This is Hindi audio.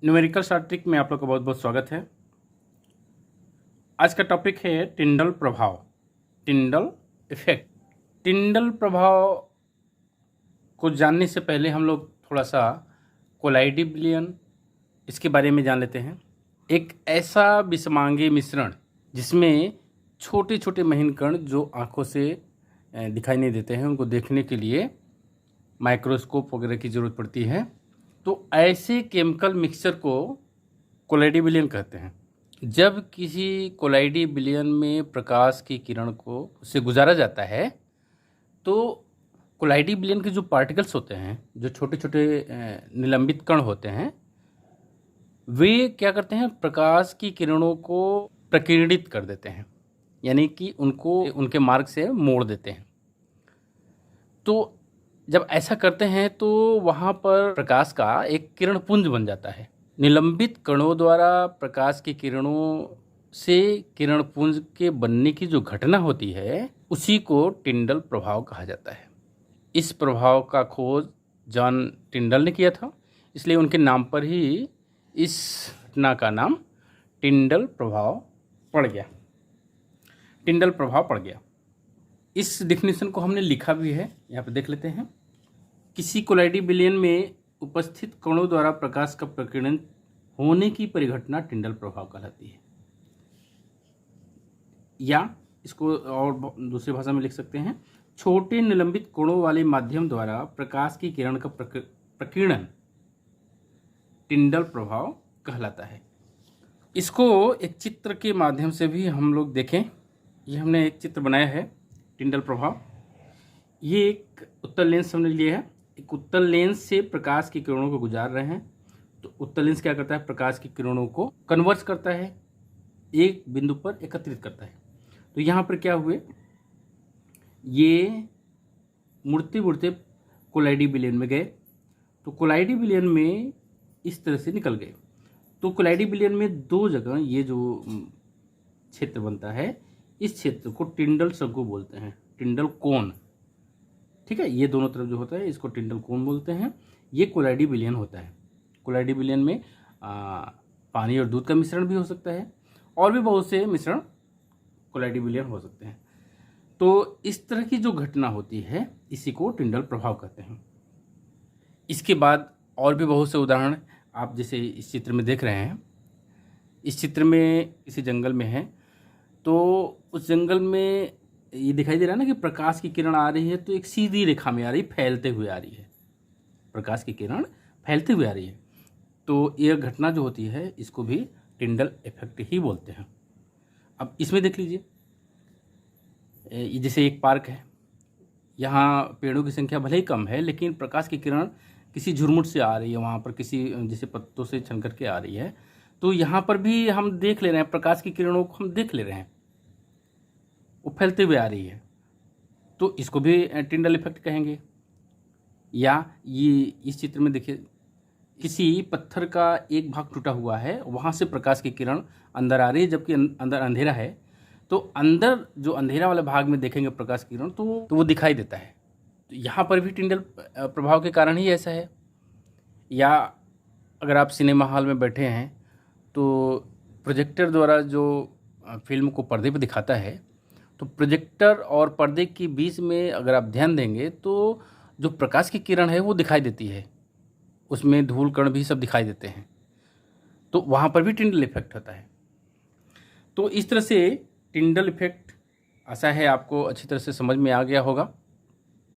न्यूमेरिकल शॉर्ट ट्रिक में आप लोग का बहुत बहुत स्वागत है। आज का टॉपिक है टिंडल प्रभाव, टिंडल इफेक्ट। टिंडल प्रभाव को जानने से पहले हम लोग थोड़ा सा कोलाइडी विलयन इसके बारे में जान लेते हैं। एक ऐसा विषमांगी मिश्रण जिसमें छोटे छोटे महीन कण जो आँखों से दिखाई नहीं देते हैं, उनको देखने के लिए माइक्रोस्कोप वगैरह की ज़रूरत पड़ती है। तो ऐसे केमिकल मिक्सचर को कोलाइडी विलयन कहते हैं। जब किसी कोलाइडी विलयन में प्रकाश की किरण को उससे गुजारा जाता है तो कोलाइडी विलयन के जो पार्टिकल्स होते हैं, जो छोटे छोटे निलंबित कण होते हैं, वे क्या करते हैं, प्रकाश की किरणों को प्रकीर्णित कर देते हैं, यानी कि उनको उनके मार्ग से मोड़ देते हैं। तो जब ऐसा करते हैं तो वहाँ पर प्रकाश का एक किरण पुंज बन जाता है। निलंबित कणों द्वारा प्रकाश की किरणों से किरण पुंज के बनने की जो घटना होती है उसी को टिंडल प्रभाव कहा जाता है। इस प्रभाव का खोज जॉन टिंडल ने किया था, इसलिए उनके नाम पर ही इस घटना का नाम टिंडल प्रभाव पड़ गया। टिंडल प्रभाव पड़ गया। इस डेफिनेशन को हमने लिखा भी है, यहाँ पे देख लेते हैं। किसी कोलाइडी विलयन में उपस्थित कणों द्वारा प्रकाश का प्रकीर्णन होने की परिघटना टिंडल प्रभाव कहलाती है। या इसको और दूसरी भाषा में लिख सकते हैं, छोटे निलंबित कणों वाले माध्यम द्वारा प्रकाश की किरण का प्रकीर्णन टिंडल प्रभाव कहलाता है। इसको एक चित्र के माध्यम से भी हम लोग देखें। ये हमने एक चित्र बनाया है टिंडल प्रभाव। ये एक उत्तल लेंस हमने लिया है। एक उत्तल लेंस से प्रकाश की किरणों को गुजार रहे हैं। तो उत्तल लेंस क्या करता है, प्रकाश की किरणों को कन्वर्ज करता है, एक बिंदु पर एकत्रित करता है। तो यहाँ पर क्या हुए, ये मुड़ते मुड़ते कोलाइडी विलयन में गए। तो कोलाइडी विलयन में इस तरह से निकल गए। तो कोलाइडी विलयन में दो जगह ये जो क्षेत्र बनता है, इस क्षेत्र को टिंडल शंकु बोलते हैं, टिंडल कोन। ठीक है, ये दोनों तरफ जो होता है इसको टिंडल कोन बोलते हैं। ये कोलाइडी विलयन होता है। कोलाइडी विलयन में पानी और दूध का मिश्रण भी हो सकता है, और भी बहुत से मिश्रण कोलाइडी विलयन हो सकते हैं। तो इस तरह की जो घटना होती है इसी को टिंडल प्रभाव कहते हैं। इसके बाद और भी बहुत से उदाहरण आप जैसे इस चित्र में देख रहे हैं। इस चित्र में किसी जंगल में है, तो उस जंगल में ये दिखाई दे रहा है ना कि प्रकाश की किरण आ रही है, तो एक सीधी रेखा में आ रही, फैलते हुए आ रही है। प्रकाश की किरण फैलते हुए आ रही है। तो यह घटना जो होती है इसको भी टिंडल इफेक्ट ही बोलते हैं। अब इसमें देख लीजिए, जैसे एक पार्क है, यहाँ पेड़ों की संख्या भले ही कम है, लेकिन प्रकाश की किरण किसी झुरमुट से आ रही है, वहाँ पर किसी जैसे पत्तों से छन करके आ रही है। तो यहाँ पर भी हम देख ले रहे हैं, प्रकाश की किरणों को हम देख ले रहे हैं, वो फैलते हुए आ रही है। तो इसको भी टिंडल इफेक्ट कहेंगे। या ये इस चित्र में देखिए, किसी पत्थर का एक भाग टूटा हुआ है, वहाँ से प्रकाश की किरण अंदर आ रही है, जबकि अंदर अंधेरा है। तो अंदर जो अंधेरा वाले भाग में देखेंगे प्रकाश की किरण, तो वो दिखाई देता है। तो यहाँ पर भी टिंडल प्रभाव के कारण ही ऐसा है। या अगर आप सिनेमा हॉल में बैठे हैं तो प्रोजेक्टर द्वारा जो फिल्म को पर्दे पर दिखाता है, तो प्रोजेक्टर और पर्दे के बीच में अगर आप ध्यान देंगे तो जो प्रकाश की किरण है वो दिखाई देती है, उसमें धूल कण भी सब दिखाई देते हैं। तो वहाँ पर भी टिंडल इफेक्ट होता है। तो इस तरह से टिंडल इफेक्ट आशा है आपको अच्छी तरह से समझ में आ गया होगा।